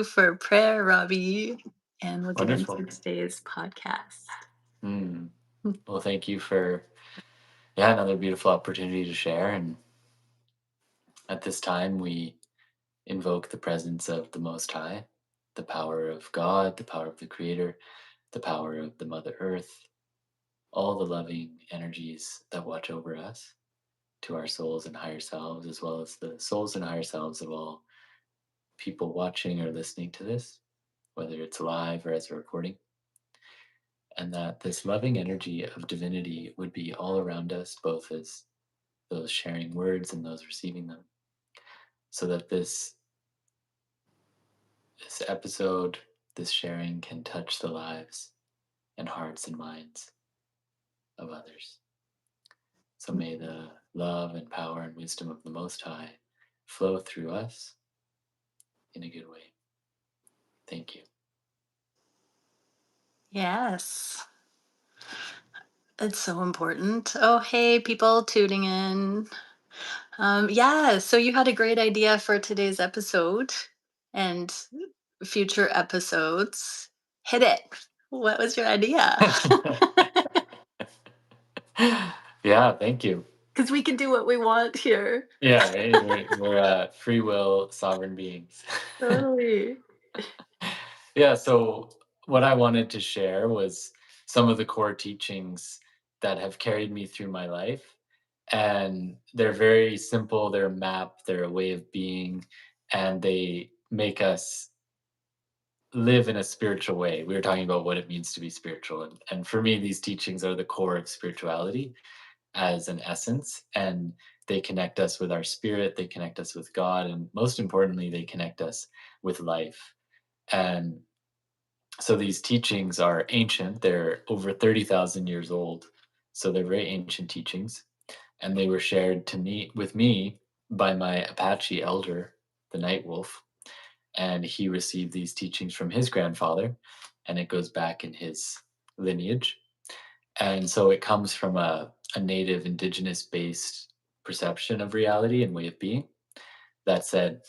For prayer, Robbie, and we'll get into Wonderful. today's podcast. Well, thank you for another beautiful opportunity to share. And at this time, we invoke the presence of the Most High, the power of God, the power of the Creator, the power of the Mother Earth, all the loving energies that watch over us, to our souls and higher selves, as well as the souls and higher selves of all people watching or listening to this, whether it's live or as a recording. And that this loving energy of divinity would be all around us, both as those sharing words and those receiving them, so that this episode, this sharing, can touch the lives and hearts and minds of others. So may the love and power and wisdom of the Most High flow through us in a good way. Thank you. Yes. It's so important. Oh, hey, people tuning in. So you had a great idea for today's episode and future episodes. Hit it. What was your idea? Yeah, thank you. Because we can do what we want here. Yeah, right? We're free will sovereign beings. Totally. Yeah, so what I wanted to share was some of the core teachings that have carried me through my life. And they're very simple, they're a map, they're a way of being, and they make us live in a spiritual way. We were talking about what it means to be spiritual. And for me, these teachings are the core of spirituality as an essence. And they connect us with our spirit, they connect us with God, and most importantly, they connect us with life. And so these teachings are ancient, they're over 30,000 years old. So they're very ancient teachings. And they were shared to me with me by my Apache elder, the Night Wolf. And he received these teachings from his grandfather, and it goes back in his lineage. And so it comes from a native indigenous based perception of reality and way of being. That said,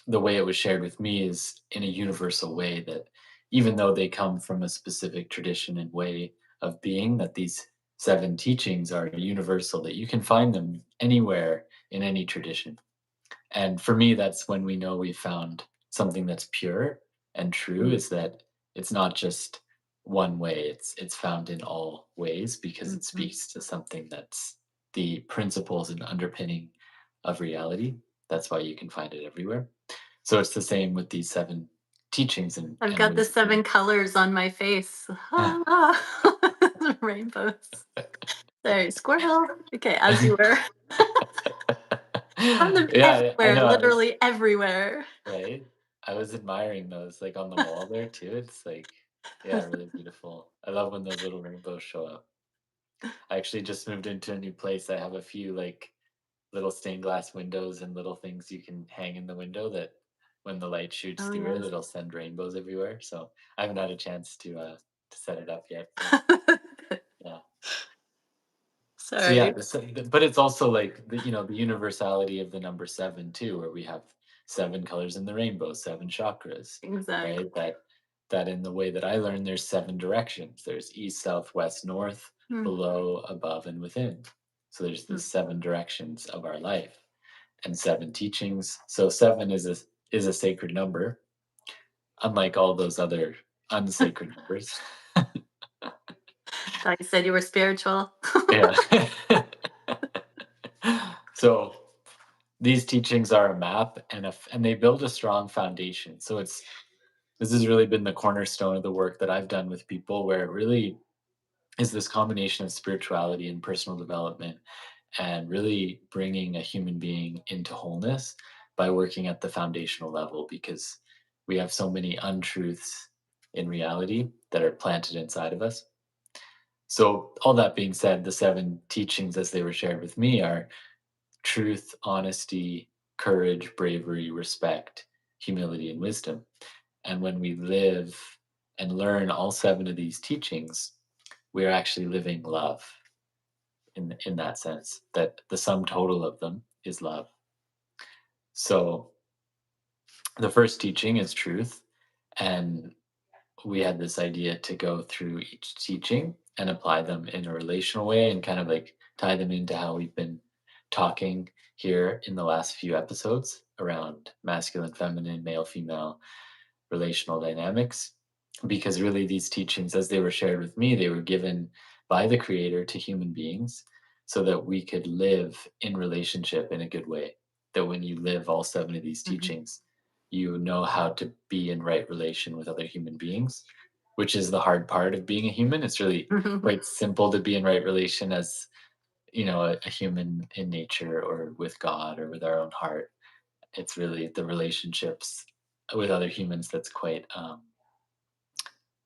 the way it was shared with me is in a universal way, that even though they come from a specific tradition and way of being, that these 7 teachings are universal, that you can find them anywhere in any tradition. And for me, that's when we know we found something that's pure and true, is that it's not just one way, it's found in all ways, because it speaks to something that's the principles and underpinning of reality. That's why you can find it everywhere. So it's the same with these 7 teachings I've got the 7 colors on my face. Rainbows. Sorry, squirrel. Okay, as you were. Found them Yeah, I everywhere, know. literally everywhere. Right? I was admiring those, like, on the wall there too. It's like, yeah, really beautiful. I love when those little rainbows show up. I actually just moved into a new place. I have a few, like, little stained glass windows and little things you can hang in the window that when the light shoots Oh, through it, yes. it'll send rainbows everywhere. So I haven't had a chance to set it up yet. Yeah. So yeah, Sorry. but it's also like the universality of the number 7 too, where we have 7 colors in the rainbow, 7 chakras, Exactly. right? That in the way that I learned, there's 7 directions. There's east, south, west, north, below, above, and within. So there's the 7 directions of our life and 7 teachings. So 7 is a sacred number, unlike all those other unsacred numbers. Thought you said you were spiritual. Yeah. So these teachings are a map, and they build a strong foundation. So this has really been the cornerstone of the work that I've done with people, where it really is this combination of spirituality and personal development, and really bringing a human being into wholeness by working at the foundational level, because we have so many untruths in reality that are planted inside of us. So all that being said, the 7 teachings as they were shared with me are truth, honesty, courage, bravery, respect, humility, and wisdom. And when we live and learn all 7 of these teachings, we are actually living love in that sense, that the sum total of them is love. So the first teaching is truth. And we had this idea to go through each teaching and apply them in a relational way and kind of like tie them into how we've been talking here in the last few episodes around masculine, feminine, male, female relational dynamics. Because really, these teachings, as they were shared with me, they were given by the creator to human beings so that we could live in relationship in a good way. That when you live all seven of these Mhm. teachings, you know how to be in right relation with other human beings, which is the hard part of being a human. It's really quite simple to be in right relation as, a human in nature or with God or with our own heart. It's really the relationships with other humans that's quite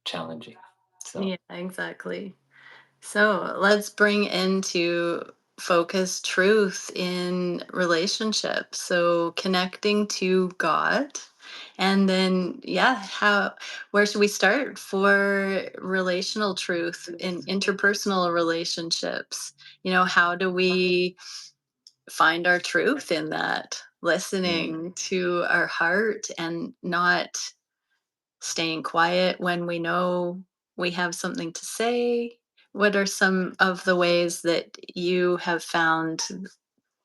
challenging. So, Yeah, exactly. So let's bring into focus truth in relationships. So connecting to God. And then, yeah, where should we start for relational truth in interpersonal relationships? How do we find our truth in that? mm, Listening to our heart and not staying quiet when we know we have something to say? What are some of the ways that you have found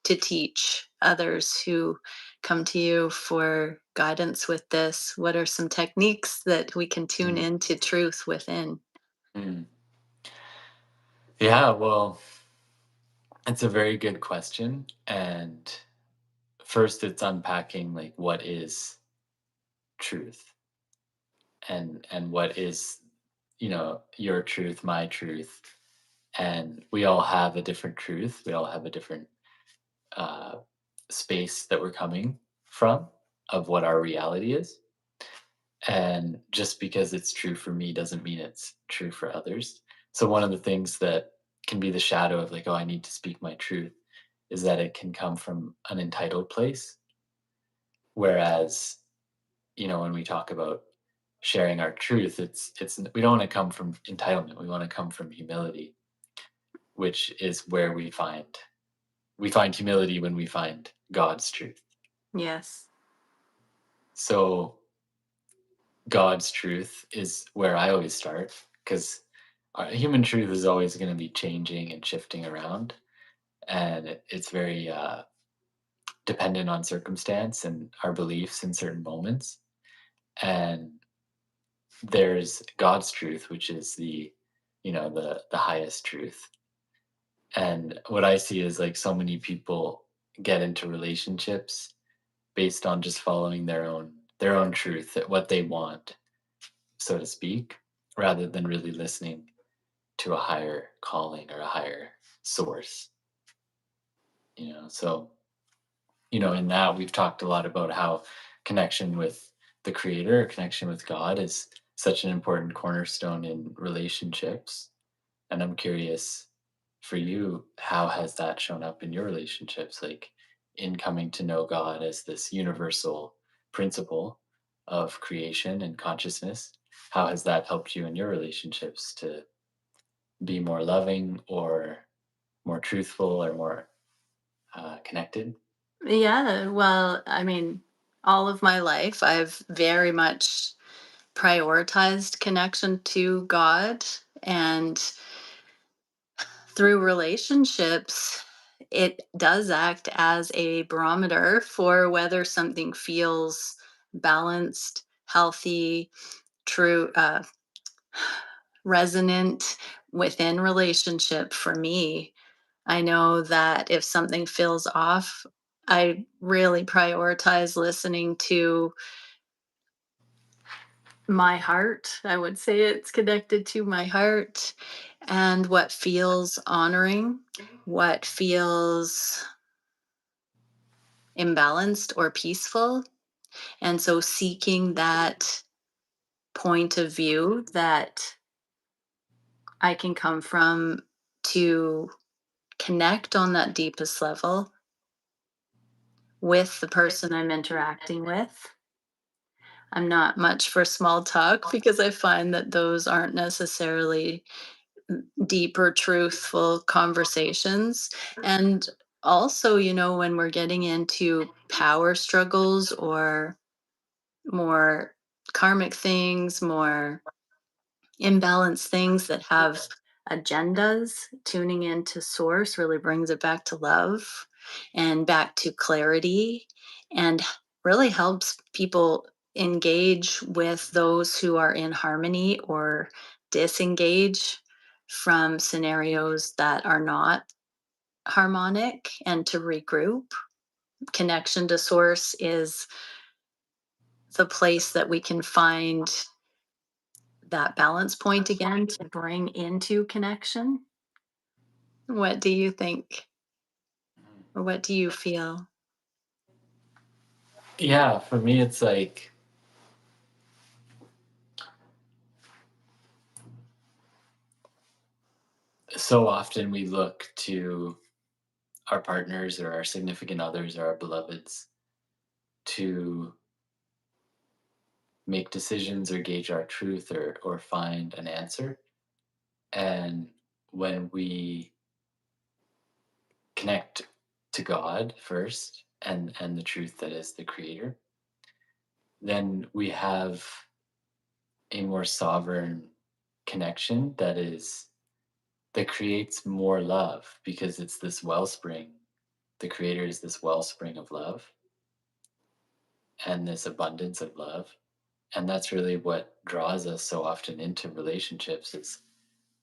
to teach others who come to you for guidance with this? What are some techniques that we can tune mm, into truth within? mm. Yeah, well, it's a very good question. And first, it's unpacking like what is truth and what is, your truth, my truth. And we all have a different truth. We all have a different uh, space that we're coming from of what our reality is. And just because it's true for me doesn't mean it's true for others. So, one of the things that can be the shadow of like, oh, I need to speak my truth is that it can come from an entitled place. Whereas, when we talk about sharing our truth, it's we don't want to come from entitlement. We want to come from humility, which is where we find humility when we find God's truth. Yes. So God's truth is where I always start because human truth is always going to be changing and shifting around, and it's very dependent on circumstance and our beliefs in certain moments. And there's God's truth, which is the highest truth. And what I see is like so many people get into relationships based on just following their own truth, what they want, so to speak, rather than really listening to a higher calling or a higher source. So in that we've talked a lot about how connection with the creator, connection with God is such an important cornerstone in relationships. And I'm curious for you, how has that shown up in your relationships? Like in coming to know God as this universal principle of creation and consciousness, how has that helped you in your relationships to be more loving or more truthful or more connected? Yeah, well, I mean, all of my life, I've very much prioritized connection to God. And through relationships, it does act as a barometer for whether something feels balanced, healthy, true, resonant within relationship for me. I know that if something feels off, I really prioritize listening to my heart. I would say it's connected to my heart and what feels honoring, what feels imbalanced or peaceful. And so seeking that point of view that I can come from to connect on that deepest level with the person I'm interacting with. I'm not much for small talk because I find that those aren't necessarily deep or truthful conversations. And also, when we're getting into power struggles or more karmic things, more imbalanced things that have agendas. Tuning into source really brings it back to love and back to clarity, and really helps people engage with those who are in harmony or disengage from scenarios that are not harmonic, and to regroup. Connection to source is the place that we can find that balance point again to bring into connection. What do you think? Or what do you feel? Yeah, for me, it's like so often we look to our partners or our significant others or our beloveds to make decisions or gauge our truth or find an answer. And when we connect to God first and the truth that is the creator, then we have a more sovereign connection that creates more love because it's this wellspring. The creator is this wellspring of love and this abundance of love. And that's really what draws us so often into relationships is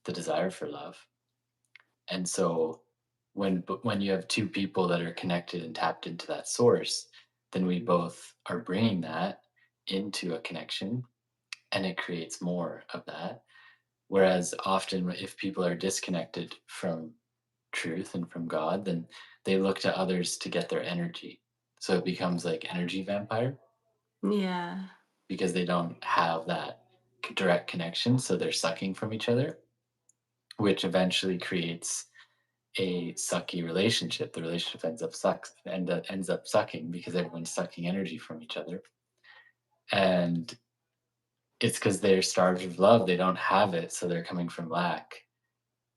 the desire for love. And so when you have two people that are connected and tapped into that source, then we both are bringing that into a connection and it creates more of that. Whereas often if people are disconnected from truth and from God, then they look to others to get their energy. So it becomes like energy vampire Yeah, because they don't have that direct connection. So they're sucking from each other, which eventually creates a sucky relationship. The relationship ends up sucking because everyone's sucking energy from each other. And it's because they're starved of love. They don't have it, so they're coming from lack.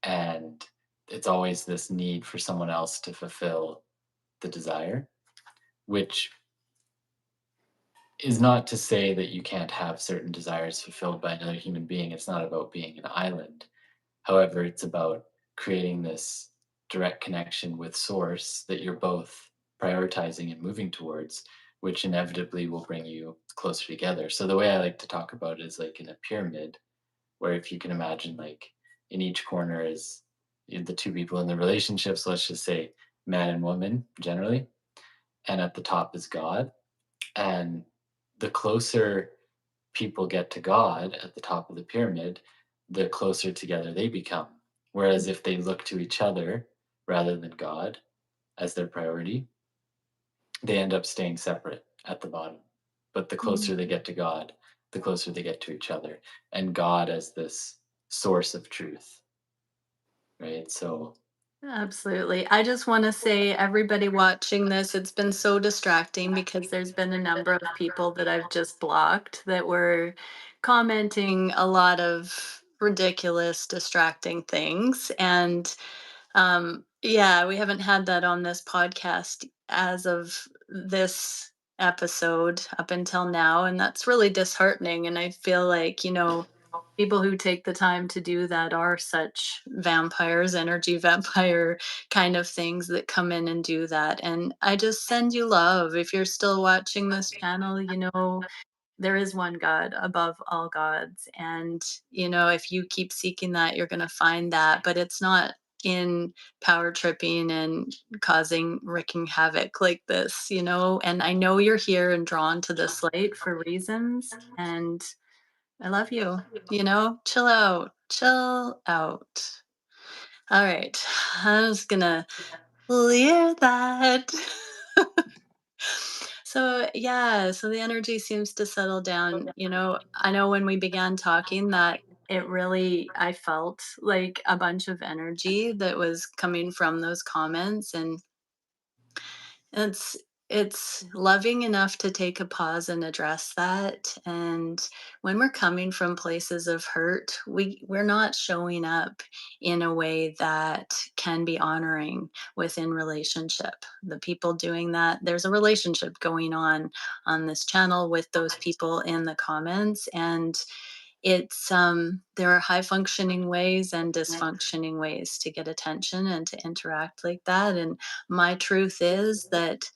And it's always this need for someone else to fulfill the desire, which is not to say that you can't have certain desires fulfilled by another human being. It's not about being an island. However, it's about creating this direct connection with source that you're both prioritizing and moving towards, which inevitably will bring you closer together. So the way I like to talk about it is like in a pyramid, where if you can imagine like in each corner is the two people in the relationship. So let's just say man and woman generally, and at the top is God. And the closer people get to God at the top of the pyramid, the closer together they become. Whereas if they look to each other rather than God as their priority, they end up staying separate at the bottom. But the closer mm, they get to God, the closer they get to each other. And God as this source of truth, right? So, absolutely. I just want to say, everybody watching this, it's been so distracting because there's been a number of people that I've just blocked that were commenting a lot of ridiculous, distracting things. And yeah, we haven't had that on this podcast as of this episode up until now, and that's really disheartening. And I feel like, people who take the time to do that are such vampires, energy vampire kind of things that come in and do that. And I just send you love. If you're still watching this channel, there is one God above all gods. And, if you keep seeking that, you're going to find that. But it's not in power tripping and causing wreaking havoc like this. And I know you're here and drawn to this light for reasons. And I love you. Chill out. Chill out. All right. I'm just going to clear that. So, yeah, so the energy seems to settle down. I know when we began talking that I felt like a bunch of energy that was coming from those comments. And it's loving enough to take a pause and address that. And when we're coming from places of hurt, we're not showing up in a way that can be honoring within relationship. The people doing that, there's a relationship going on this channel with those people in the comments. And it's there are high functioning ways and dysfunctioning ways to get attention and to interact like that. And my truth is that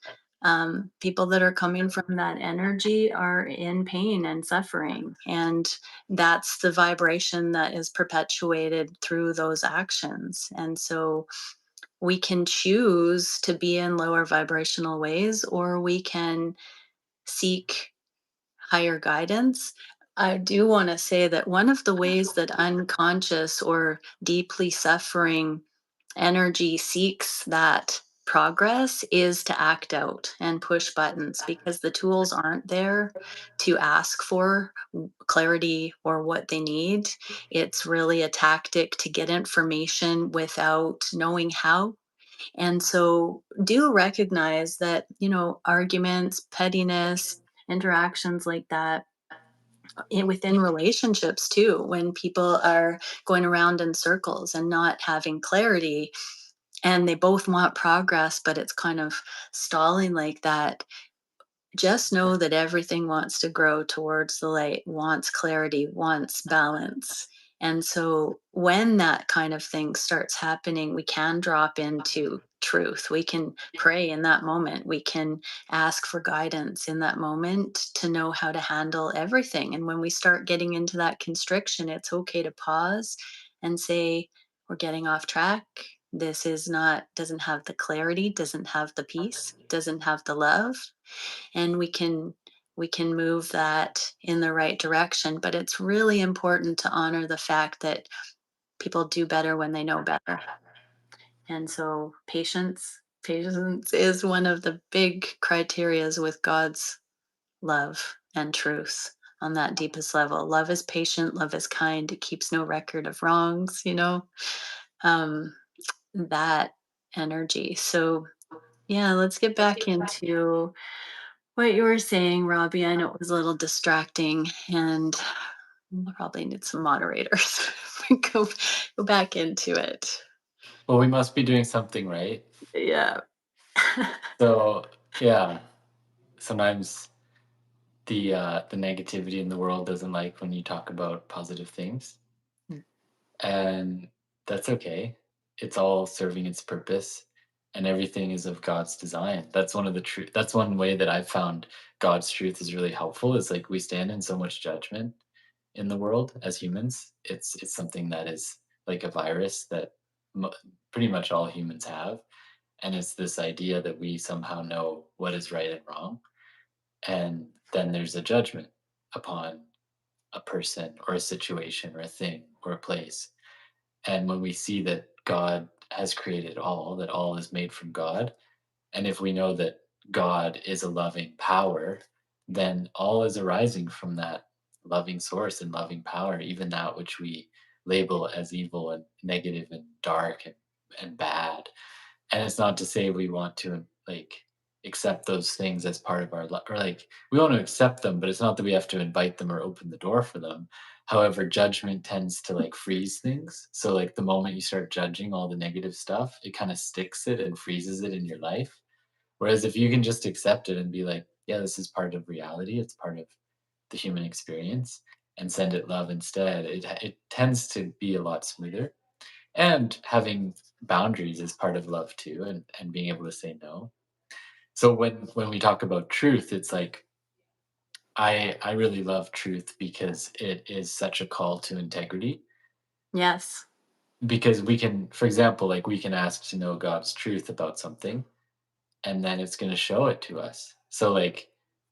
people that are coming from that energy are in pain and suffering. And that's the vibration that is perpetuated through those actions. And so we can choose to be in lower vibrational ways, or we can seek higher guidance. I do want to say that one of the ways that unconscious or deeply suffering energy seeks that progress is to act out and push buttons, because the tools aren't there to ask for clarity or what they need. It's really a tactic to get information without knowing how. And so do recognize that, arguments, pettiness, interactions like that, within relationships too, when people are going around in circles and not having clarity, and they both want progress, but it's kind of stalling like that. Just know that everything wants to grow towards the light, wants clarity, wants balance. And so when that kind of thing starts happening, we can drop into truth. We can pray in that moment. We can ask for guidance in that moment to know how to handle everything. And when we start getting into that constriction, it's okay to pause and say, we're getting off track. This is not, doesn't have the clarity, doesn't have the peace, doesn't have the love, and we can move that in the right direction. But it's really important to honor the fact that people do better when they know better. And so patience is one of the big criterias with God's love and truth on that deepest level. Love is patient, love is kind, it keeps no record of wrongs. um that energy. So yeah, let's get back into what you were saying, Robbie. I know it was a little distracting, and we'll probably need some moderators. go, go back into it. Well, we must be doing something right. Yeah. So, yeah, sometimes the negativity in the world doesn't like when you talk about positive things, and that's okay. It's all serving its purpose, and everything is of God's design. That's one of the truth. That's one way that I've found God's truth is really helpful. Is like we stand in so much judgment in the world as humans. It's something that is like a virus that mo- pretty much all humans have, and it's this idea that we somehow know what is right and wrong, and then there's a judgment upon a person or a situation or a thing or a place. And when we see that God has created all, that all is made from God, and if we know that God is a loving power, then all is arising from that loving source and loving power, even that which we label as evil and negative and dark and bad. And it's not to say we want to like accept those things as part of our life, or like we want to accept them, but it's not that we have to invite them or open the door for them. However, judgment tends to like freeze things. So like the moment you start judging all the negative stuff, it kind of sticks it and freezes it in your life. Whereas if you can just accept it and be like, yeah, this is part of reality, it's part of the human experience, and send it love instead, it tends to be a lot smoother. And having boundaries is part of love too, and being able to say no. So when we talk about truth, it's like I really love truth because it is such a call to integrity. Yes. Because we can, for example, like we can ask to know God's truth about something, and then it's going to show it to us. So like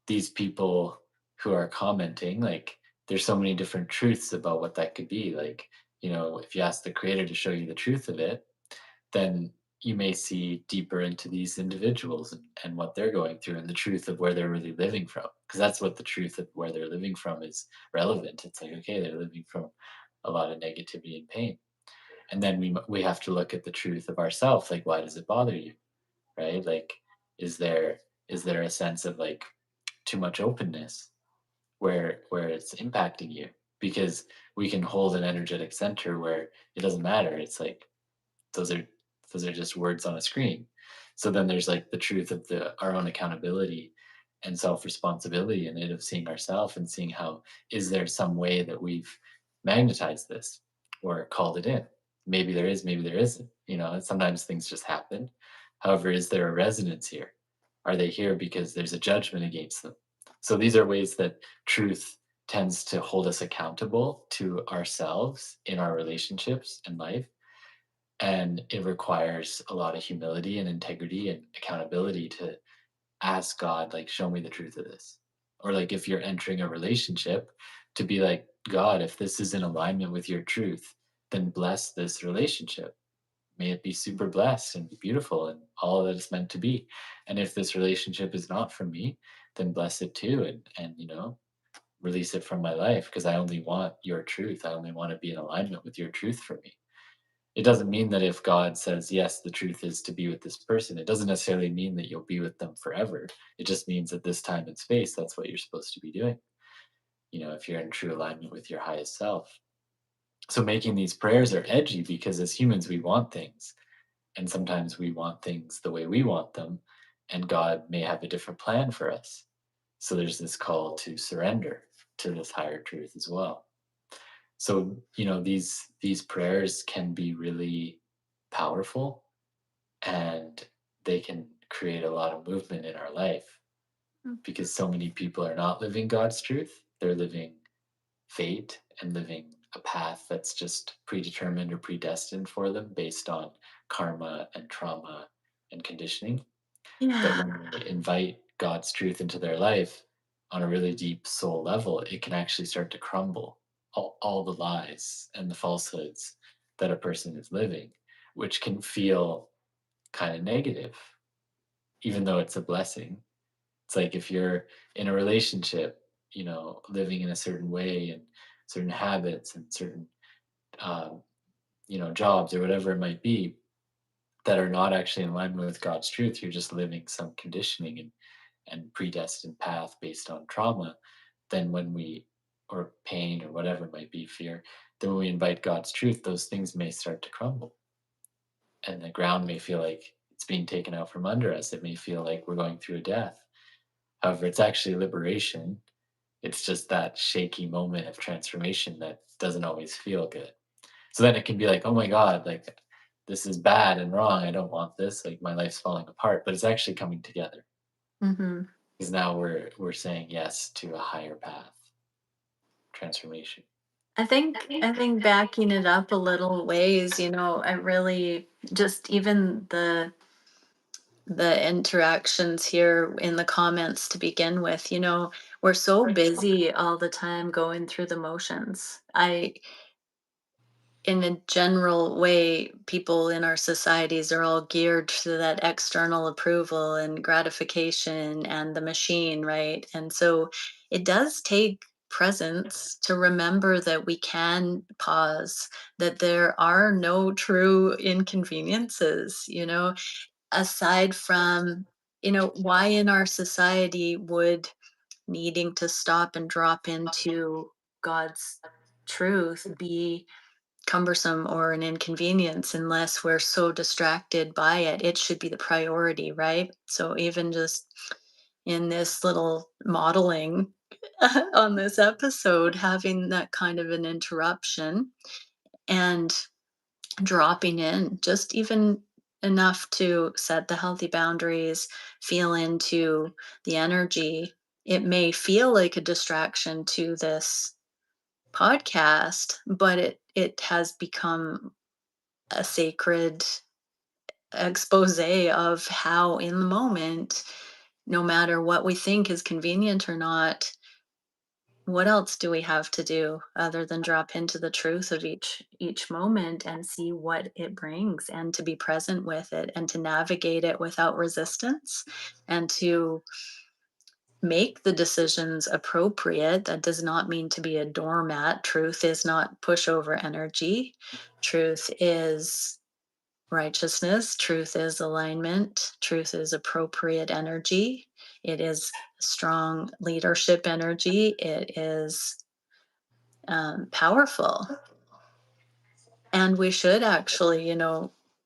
these people who are commenting, like there's so many different truths about what that could be. Like, if you ask the creator to show you the truth of it, then you may see deeper into these individuals and what they're going through and the truth of where they're really living from. Because that's what the truth of where they're living from is relevant. It's like, okay, they're living from a lot of negativity and pain. And then we have to look at the truth of ourselves. Like, why does it bother you? Right? Like, is there Is there a sense of like too much openness where it's impacting you? Because we can hold an energetic center where it doesn't matter. It's like those are those are just words on a screen. So then there's like the truth of the our own accountability and self-responsibility in it, of seeing ourselves and seeing how, is there some way that we've magnetized this or called it in? Maybe there is, maybe there isn't. And sometimes things just happen. However, is there a resonance here? Are they here because there's a judgment against them? So these are ways that truth tends to hold us accountable to ourselves in our relationships and life, and it requires a lot of humility and integrity and accountability to ask God, like, show me the truth of this. Or like if you're entering a relationship, to be like, God, if this is in alignment with your truth, then bless this relationship. May it be super blessed and beautiful and all that it's meant to be. And if this relationship is not from me, then bless it too, and release it from my life, because I only want your truth. I only want to be in alignment with your truth for me. It doesn't mean that if God says, yes, the truth is to be with this person, it doesn't necessarily mean that you'll be with them forever. It just means that this time and space, that's what you're supposed to be doing, if you're in true alignment with your highest self. So making these prayers are edgy because as humans, we want things. And sometimes we want things the way we want them. And God may have a different plan for us. So there's this call to surrender to this higher truth as well. So these prayers can be really powerful, and they can create a lot of movement in our life, Mm. because so many people are not living God's truth. They're living fate and living a path that's just predetermined or predestined for them based on karma and trauma and conditioning. That Yeah. when they invite God's truth into their life on a really deep soul level, it can actually start to crumble all the lies and the falsehoods that a person is living, which can feel kind of negative, even though it's a blessing. It's like if you're in a relationship, living in a certain way and certain habits and certain, um, jobs or whatever it might be that are not actually in alignment with God's truth, you're just living some conditioning and predestined path based on trauma. Then when we, or pain or whatever it might be, fear, then when we invite God's truth, those things may start to crumble, and the ground may feel like it's being taken out from under us. It may feel like we're going through a death. However, it's actually liberation. It's just that shaky moment of transformation that doesn't always feel good. So then it can be like, oh my God, like this is bad and wrong. I don't want this. Like my life's falling apart, but it's actually coming together, Hmm. because now we're saying yes to a higher path, transformation. I think backing it up a little ways, I really just even the interactions here in the comments to begin with, we're so busy all the time going through the motions. In a general way, people in our societies are all geared to that external approval and gratification and the machine, right? And so it does take presence to remember that we can pause, that there are no true inconveniences, aside from, why in our society would needing to stop and drop into God's truth be cumbersome or an inconvenience unless we're so distracted by it. It should be the priority, right? So even just in this little modeling on this episode, having that kind of an interruption and dropping in, just even enough to set the healthy boundaries, feel into the energy. It may feel like a distraction to this podcast, but it has become a sacred expose of how in the moment, no matter what we think is convenient or not, what else do we have to do other than drop into the truth of each moment and see what it brings, and to be present with it and to navigate it without resistance, and to make the decisions appropriate. That does not mean to be a doormat. Truth is not pushover energy. Truth is righteousness, truth is alignment, truth is appropriate energy. It is strong leadership energy. It is powerful. And we should actually,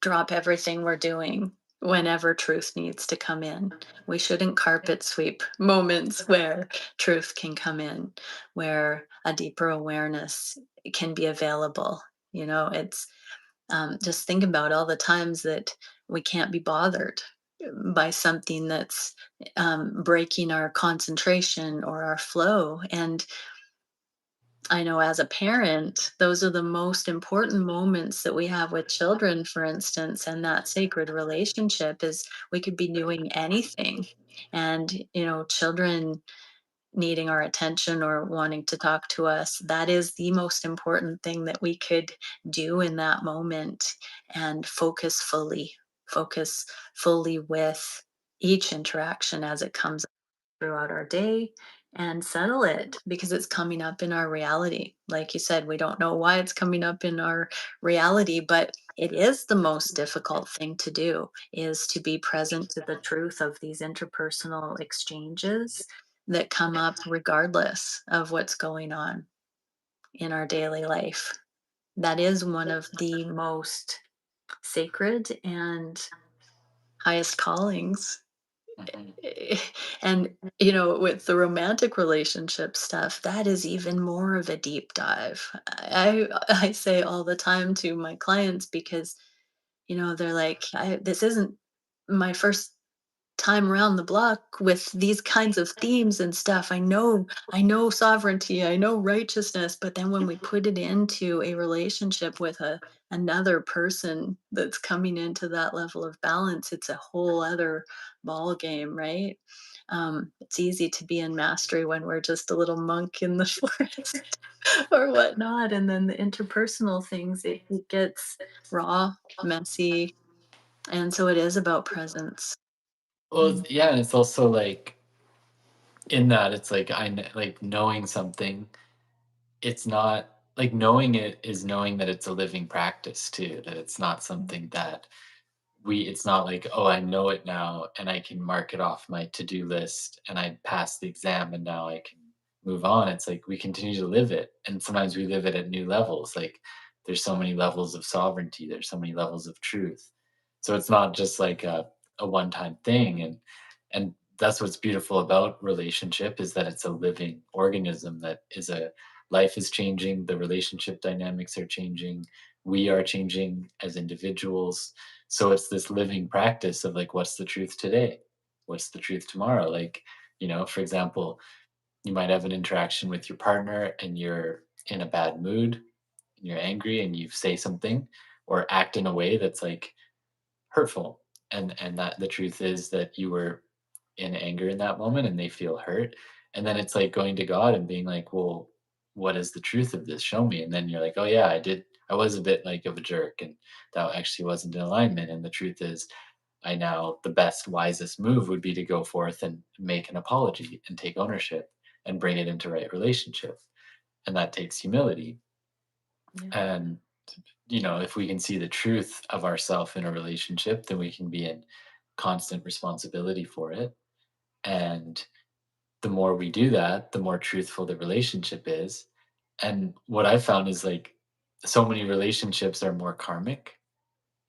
drop everything we're doing whenever truth needs to come in. We shouldn't carpet sweep moments where truth can come in, where a deeper awareness can be available. It's just think about all the times that we can't be bothered by something that's breaking our concentration or our flow. And I know as a parent, those are the most important moments that we have with children, for instance, and that sacred relationship is we could be doing anything. And, children needing our attention or wanting to talk to us, that is the most important thing that we could do in that moment and focus fully with each interaction as it comes throughout our day and settle it because it's coming up in our reality. Like you said, we don't know why it's coming up in our reality, but it is the most difficult thing to do is to be present to the truth of these interpersonal exchanges that come up regardless of what's going on in our daily life. That is one of the most sacred and highest callings. Mhm. And with the romantic relationship stuff, that is even more of a deep dive. I say all the time to my clients because they're like, this isn't my first time around the block with these kinds of themes and stuff. I know sovereignty, I know righteousness, but then when we put it into a relationship with another person that's coming into that level of balance, it's a whole other ball game, right? It's easy to be in mastery when we're just a little monk in the forest or whatnot, and then the interpersonal things, it gets raw, messy, and so it is about presence. Well, yeah, and it's also like in that it's like like knowing something. It's not like knowing it is knowing that it's a living practice too. That it's not something that it's not like, oh, I know it now and I can mark it off my to-do list and I passed the exam and now I can move on. It's like we continue to live it. And sometimes we live it at new levels. Like there's so many levels of sovereignty, there's so many levels of truth. So it's not just like a one-time thing. And that's what's beautiful about relationship is that it's a living organism that is a life is changing, the relationship dynamics are changing, we are changing as individuals, so it's this living practice of like, what's the truth today? What's the truth tomorrow? Like, for example, you might have an interaction with your partner and you're in a bad mood, and you're angry and you say something or act in a way that's like hurtful. And that the truth is that you were in anger in that moment and they feel hurt. And then it's like going to God and being like, well, what is the truth of this? Show me. And then you're like, oh yeah, I was a bit like of a jerk and that actually wasn't in alignment. And the truth is the best, wisest move would be to go forth and make an apology and take ownership and bring it into right relationship. And that takes humility. Yeah. And, if we can see the truth of ourself in a relationship, then we can be in constant responsibility for it. And the more we do that, the more truthful the relationship is. And what I found is like so many relationships are more karmic,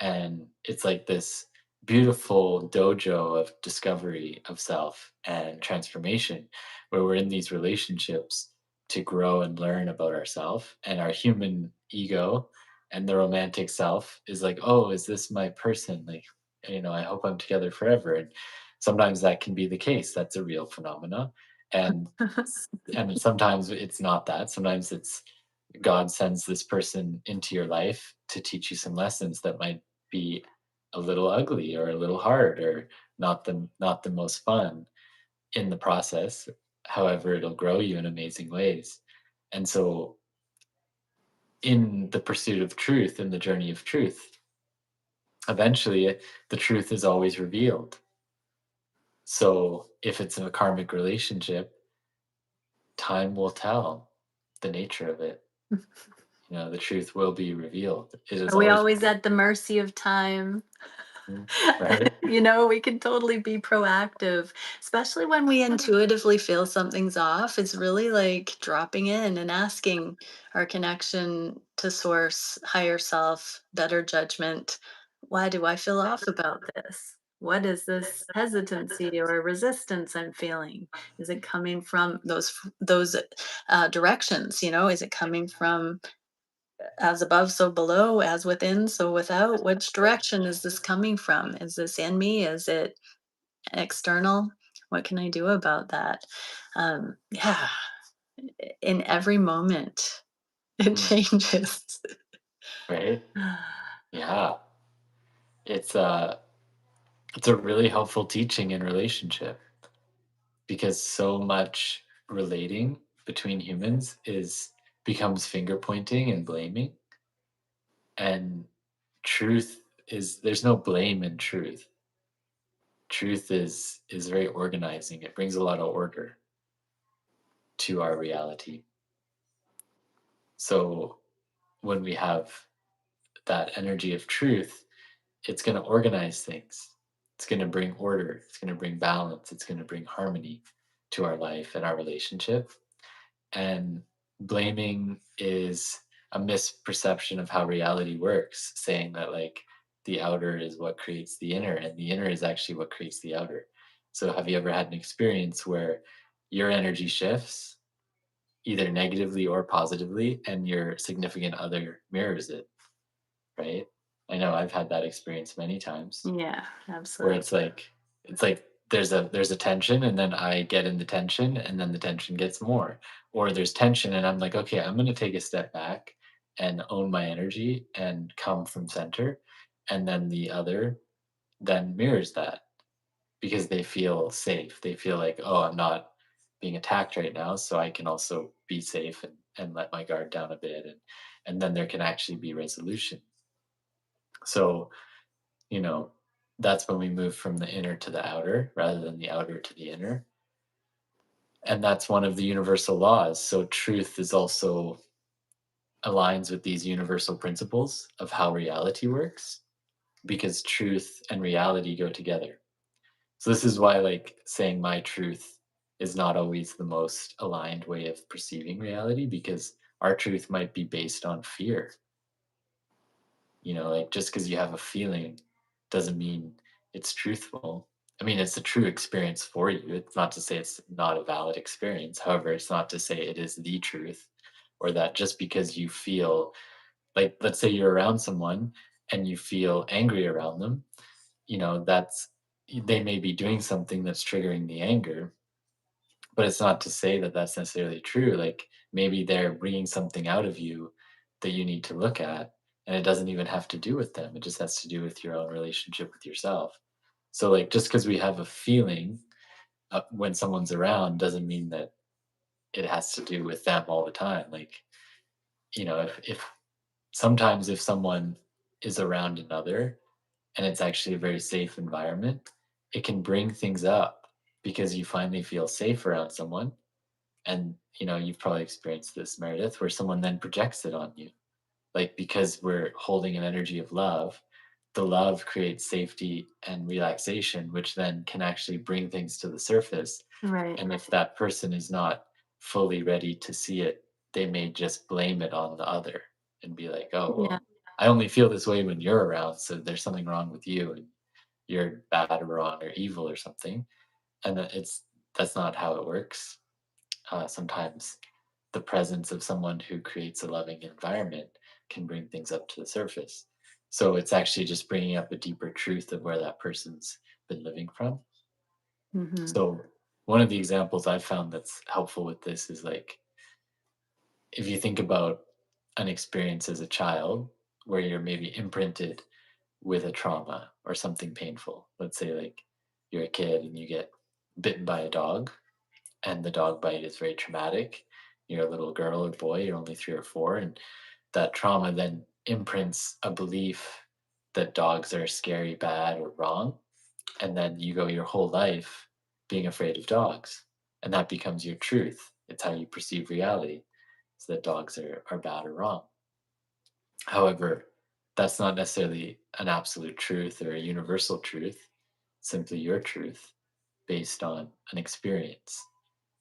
and it's like this beautiful dojo of discovery of self and transformation where we're in these relationships to grow and learn about ourselves and our human ego, and the romantic self is like, oh, is this my person? Like, I hope I'm together forever. And sometimes that can be the case, that's a real phenomena. and and sometimes it's not that, sometimes it's God sends this person into your life to teach you some lessons that might be a little ugly or a little hard or not the most fun in the process. However, it'll grow you in amazing ways. And so in the pursuit of truth, in the journey of truth, eventually the truth is always revealed. So if it's a karmic relationship, time will tell the nature of it. The truth will be revealed. It is Are we always always at the mercy of time? Mhm. Right? We can totally be proactive, especially when we intuitively feel something's off. It's really like dropping in and asking our connection to source, higher self, better judgment. Why do I feel off about this? What is this hesitancy or resistance I'm feeling? Is it coming from those directions? Is it coming from as above, so below, as within, so without? Which direction is this coming from? Is this in me? Is it external? What can I do about that? Yeah, in every moment, it Mm. changes. Right? Yeah. It's it's a really helpful teaching in relationship because so much relating between humans is becomes finger pointing and blaming, and truth is there's no blame in truth. Truth is very organizing. It brings a lot of order to our reality. So when we have that energy of truth, it's going to organize things. It's going to bring order. It's going to bring balance. It's going to bring harmony to our life and our relationship. And blaming is a misperception of how reality works, saying that like the outer is what creates the inner, and the inner is actually what creates the outer. So, have you ever had an experience where your energy shifts either negatively or positively, and your significant other mirrors it, right? I know I've had that experience many times Yeah, where absolutely. it's like there's a tension and then I get in the tension and then the tension gets more. Or there's tension and I'm like, okay, I'm gonna take a step back and own my energy and come from center. And then the other then mirrors that because they feel safe. They feel like, oh, I'm not being attacked right now, so I can also be safe and let my guard down a bit and then there can actually be resolution. So you know, that's when we move from the inner to the outer rather than the outer to the inner. And that's one of the universal laws. So truth is also aligns with these universal principles of how reality works because truth and reality go together. So this is why like saying my truth is not always the most aligned way of perceiving reality because our truth might be based on fear. Like just because you have a feeling doesn't mean it's truthful. I mean, it's a true experience for you. It's not to say it's not a valid experience. However, it's not to say it is the truth or that just because you feel like, let's say you're around someone and you feel angry around them, that's they may be doing something that's triggering the anger, but it's not to say that that's necessarily true. Like maybe they're bringing something out of you that you need to look at, and it doesn't even have to do with them. It just has to do with your own relationship with yourself. So, like, just because we have a feeling when someone's around doesn't mean that it has to do with them all the time. Like, if sometimes if someone is around another and it's actually a very safe environment, it can bring things up because you finally feel safe around someone and you've probably experienced this, Meredith, where someone then projects it on you, like because we're holding an energy of love. The love creates safety and relaxation, which then can actually bring things to the surface. Right. And if that person is not fully ready to see it, they may just blame it on the other and be like, oh Yeah. well, I only feel this way when you're around, so there's something wrong with you and you're bad or wrong or evil or something. And that's not how it works. Sometimes the presence of someone who creates a loving environment can bring things up to the surface. So it's actually just bringing up a deeper truth of where that person's been living from. Hmm. So one of the examples I've found that's helpful with this is like if you think about an experience as a child where you're maybe imprinted with a trauma or something painful. Let's say like you're a kid and you get bitten by a dog and the dog bite is very traumatic. You're a little girl or boy, you're only 3 or 4, and that trauma then imprints a belief that dogs are scary, bad, or wrong. And then you go your whole life being afraid of dogs. And that becomes your truth. It's how you perceive reality. Is that dogs are bad or wrong. However, that's not necessarily an absolute truth or a universal truth, simply your truth based on an experience.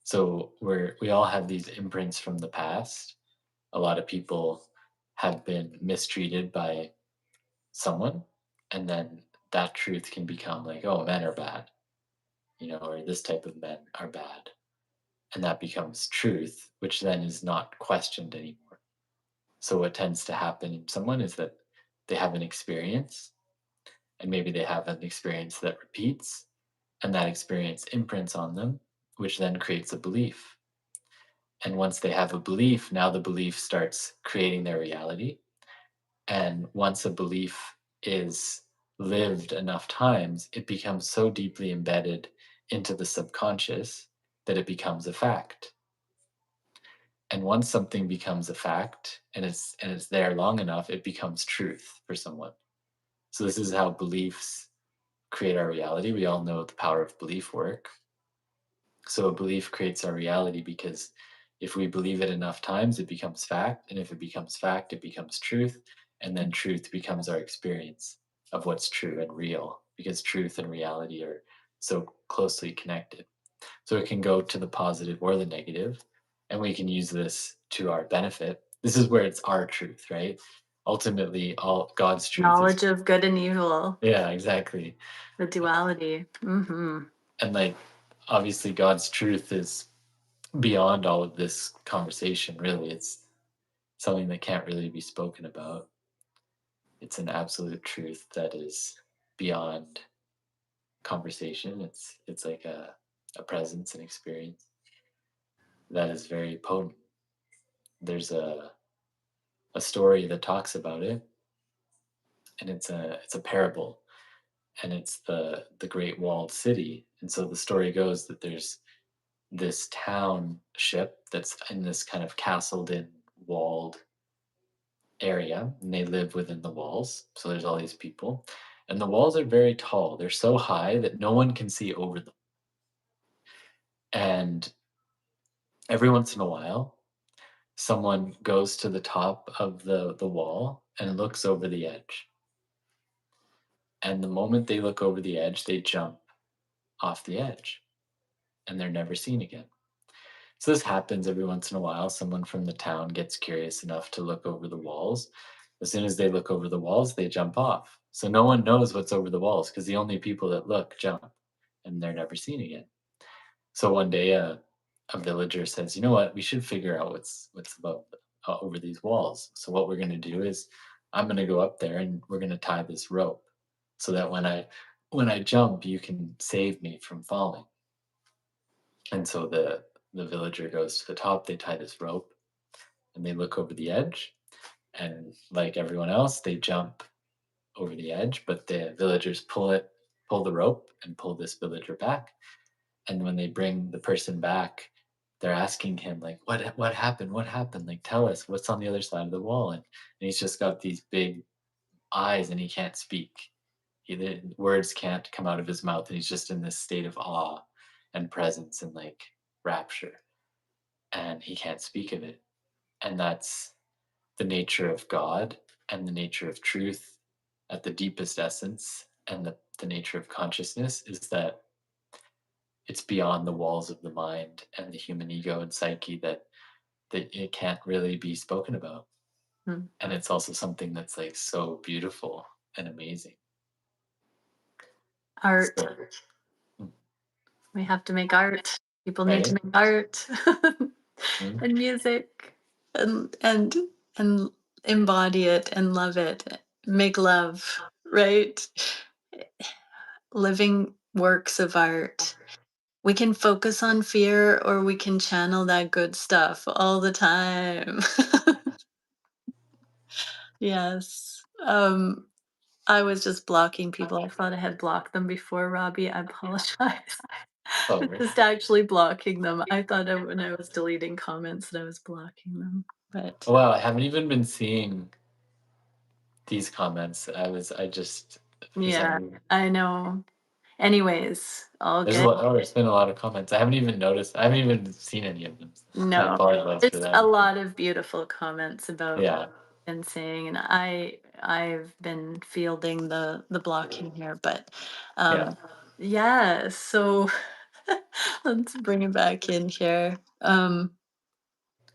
So we all have these imprints from the past. A lot of people have been mistreated by someone, and then that truth can become like, oh, men are bad, or this type of men are bad. And that becomes truth, which then is not questioned anymore. So what tends to happen in someone is that they have an experience, and maybe they have an experience that repeats, and that experience imprints on them, which then creates a belief. And once they have a belief, now the belief starts creating their reality. And once a belief is lived enough times, it becomes so deeply embedded into the subconscious that it becomes a fact. And once something becomes a fact and it's there long enough, it becomes truth for someone. So this is how beliefs create our reality. We all know the power of belief work. So a belief creates our reality because if we believe it enough times, it becomes fact. And if it becomes fact, it becomes truth. And then truth becomes our experience of what's true and real because truth and reality are so closely connected. So it can go to the positive or the negative, and we can use this to our benefit. This is where it's our truth, right? Ultimately, all God's truth is, Knowledge of good and evil, yeah, exactly. the duality. Hmm. And like, obviously, God's truth is beyond all of this conversation, really. It's something that can't really be spoken about. It's an absolute truth that is beyond conversation. It's like a presence and experience that is very potent. There's a story that talks about it, and it's a parable, and it's the Great Walled City. And so the story goes that there's this township that's in this kind of castled in walled area, and they live within the walls. So there's all these people, and the walls are very tall. They're so high that no one can see over them. And every once in a while, someone goes to the top of the wall and looks over the edge. And the moment they look over the edge, they jump off the edge and they're never seen again. So this happens every once in a while. Someone from the town gets curious enough to look over the walls. As soon as they look over the walls, they jump off. So no one knows what's over the walls because the only people that look jump and they're never seen again. So one day a villager says, "You know what? We should figure out what's above over these walls. So what we're going to do is I'm going to go up there and we're going to tie this rope so that when I jump, you can save me from falling." And so the villager goes to the top, they tie this rope, and they look over the edge. And like everyone else, they jump over the edge, but the villagers pull the rope and pull this villager back. And when they bring the person back, they're asking him like, what happened? What happened? Like, tell us what's on the other side of the wall. And he's just got these big eyes and he can't speak. The words can't come out of his mouth, and he's just in this state of awe and presence and like rapture, and he can't speak of it. And that's the nature of God and the nature of truth at the deepest essence, and the nature of consciousness is that it's beyond the walls of the mind and the human ego and psyche, that it can't really be spoken about. And it's also something that's like so beautiful and amazing. Art. So, mm, We have to make art. People need to right? make art Mm, and music and embody it and love it. Make love, right? Living works of art. We can focus on fear or we can channel that good stuff all the time. Yes. I was just blocking people. I thought I had blocked them before, Robbie. I apologize. oh, right. Just actually blocking them. I thought when I was deleting comments that I was blocking them, but Oh, wow, I haven't even been seeing these comments. I just, for some yeah, reason, I know. Anyways, all there's a good. lot. Oh, there's been a lot of comments. I haven't even noticed. I haven't even seen any of them. So I No, apologize for there's a that. lot of beautiful comments about Yeah. been saying, and I've been fielding the blocking here, but Yeah. yeah, so let's bring it back in here.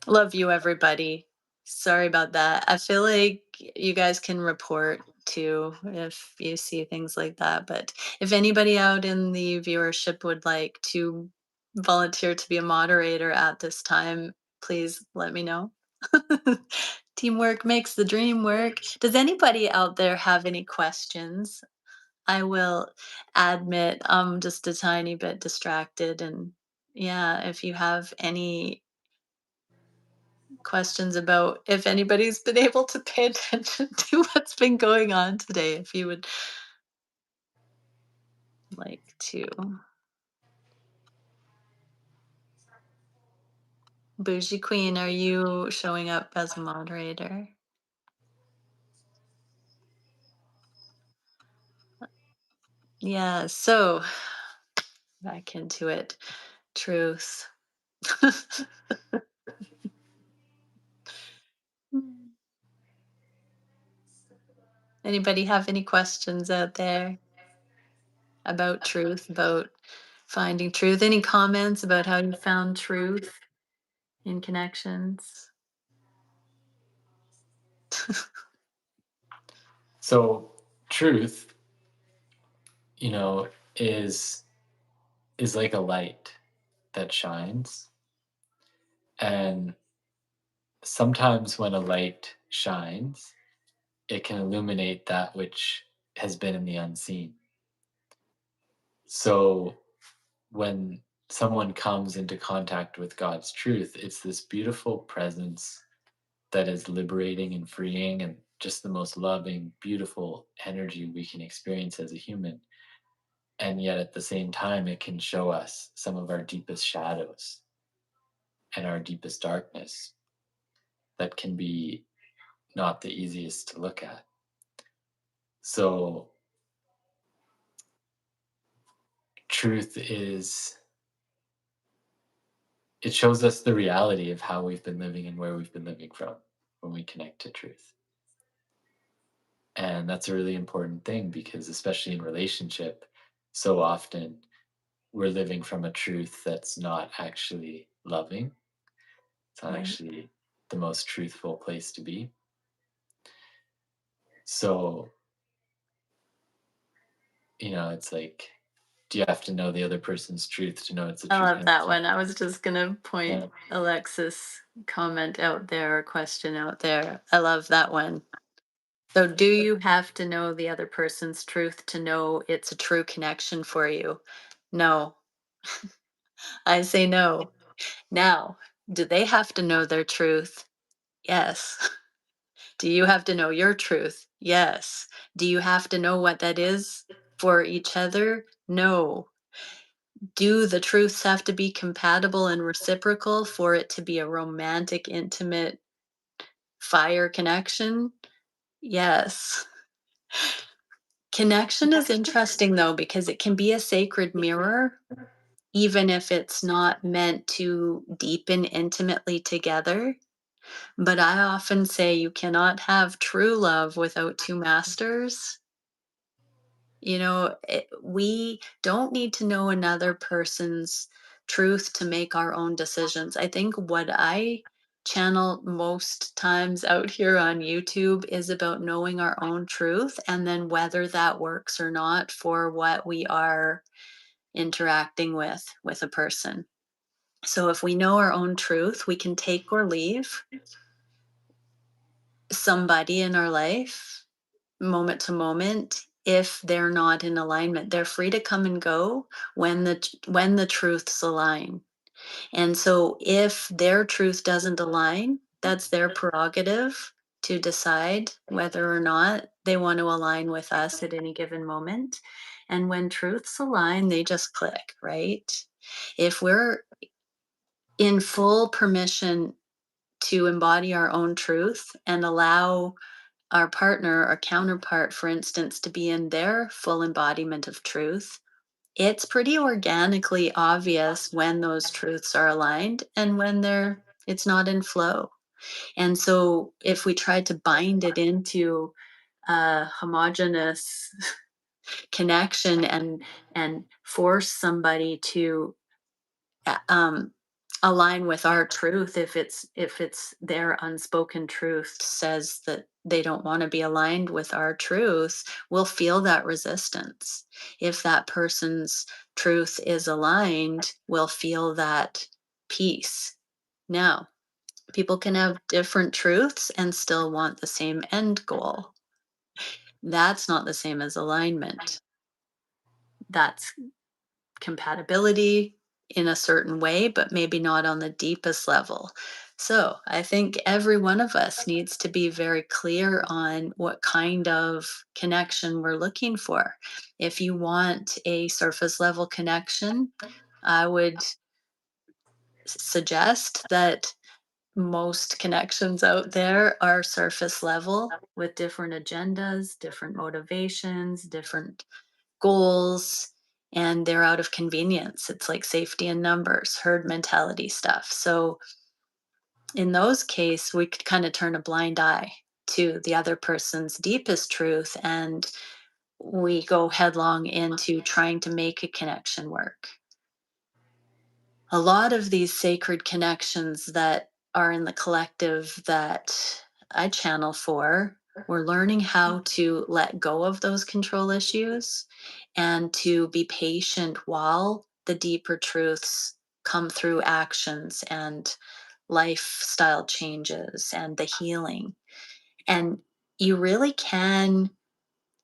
Love you, everybody. Sorry about that. I feel like you guys can report too if you see things like that. But if anybody out in the viewership would like to volunteer to be a moderator at this time, please let me know. Teamwork makes the dream work. Does anybody out there have any questions? I will admit I'm just a tiny bit distracted. And yeah, if you have any questions about if anybody's been able to pay attention to what's been going on today, if you would like to. Bougie Queen, are you showing up as a moderator? Yeah, so back into it. Truth. Anybody have any questions out there about truth, about finding truth? Any comments about how you found truth in connections? So truth, you know, is is like a light that shines. And sometimes when a light shines, it can illuminate that which has been in the unseen. So when someone comes into contact with God's truth, it's this beautiful presence that is liberating and freeing and just the most loving, beautiful energy we can experience as a human. And yet at the same time, it can show us some of our deepest shadows and our deepest darkness that can be not the easiest to look at. So, truth is, it shows us the reality of how we've been living and where we've been living from when we connect to truth. And that's a really important thing because, especially in relationship, so often we're living from a truth that's not actually loving. It's not Right. actually the most truthful place to be. So, it's like, do you have to know the other person's truth to know it's a I true love that connection? one. I was just gonna point Yeah. Alexis' comment out there or question out there. I love that one. So, do you have to know the other person's truth to know it's a true connection for you? No, I say no. Now, do they have to know their truth? Yes. Do you have to know your truth? Yes. Do you have to know what that is for each other? No. Do the truths have to be compatible and reciprocal for it to be a romantic, intimate fire connection? Yes. Connection is interesting though, because it can be a sacred mirror, even if it's not meant to deepen intimately together. But I often say you cannot have true love without two masters. We don't need to know another person's truth to make our own decisions. I think what I channel most times out here on YouTube is about knowing our own truth and then whether that works or not for what we are interacting with a person. So if we know our own truth, we can take or leave somebody in our life moment to moment if they're not in alignment. They're free to come and go when the truths align. And so if their truth doesn't align, that's their prerogative to decide whether or not they want to align with us at any given moment. And when truths align, they just click, right? If we're in full permission to embody our own truth and allow our partner or counterpart, for instance, to be in their full embodiment of truth, it's pretty organically obvious when those truths are aligned and when it's not in flow. And so if we tried to bind it into a homogenous connection and force somebody to a- um, align with our truth, if it's their unspoken truth says that they don't want to be aligned with our truth, we'll feel that resistance. If that person's truth is aligned, we'll feel that peace. Now, people can have different truths and still want the same end goal. That's not the same as alignment. That's compatibility in a certain way, but maybe not on the deepest level. So I think every one of us needs to be very clear on what kind of connection we're looking for. If you want a surface level connection, I would suggest that most connections out there are surface level with different agendas, different motivations, different goals, and they're out of convenience. It's like safety in numbers, herd mentality stuff. So in those cases, we could kind of turn a blind eye to the other person's deepest truth, and we go headlong into trying to make a connection work. A lot of these sacred connections that are in the collective that I channel for, we're learning how to let go of those control issues and to be patient while the deeper truths come through actions and lifestyle changes and the healing. And you really can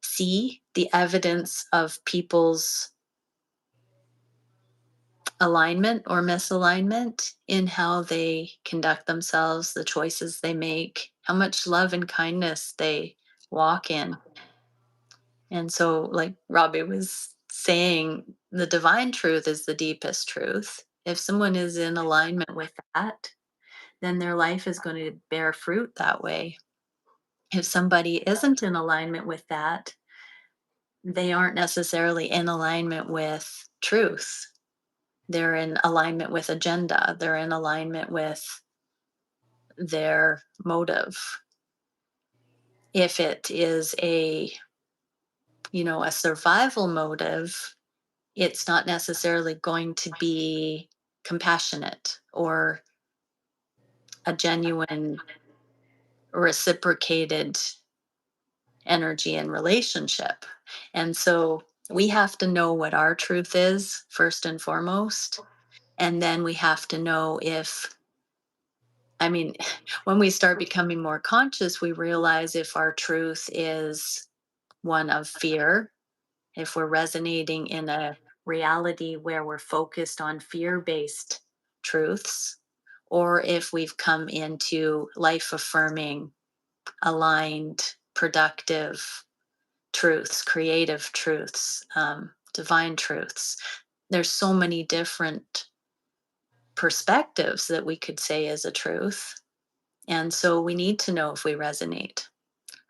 see the evidence of people's alignment or misalignment in how they conduct themselves, the choices they make, how much love and kindness they walk in. And so, like Robbie was saying, the divine truth is the deepest truth. If someone is in alignment with that, then their life is going to bear fruit that way. If somebody isn't in alignment with that, they aren't necessarily in alignment with truth. They're in alignment with agenda. They're in alignment with their motive. If it is a survival motive, it's not necessarily going to be compassionate or a genuine reciprocated energy and relationship. And so we have to know what our truth is first and foremost. And then we have to know if, I mean, when we start becoming more conscious, we realize if our truth is one of fear, if we're resonating in a reality where we're focused on fear based truths, or if we've come into life affirming, aligned, productive truths, creative truths, divine truths. There's so many different perspectives that we could say is a truth. And so we need to know if we resonate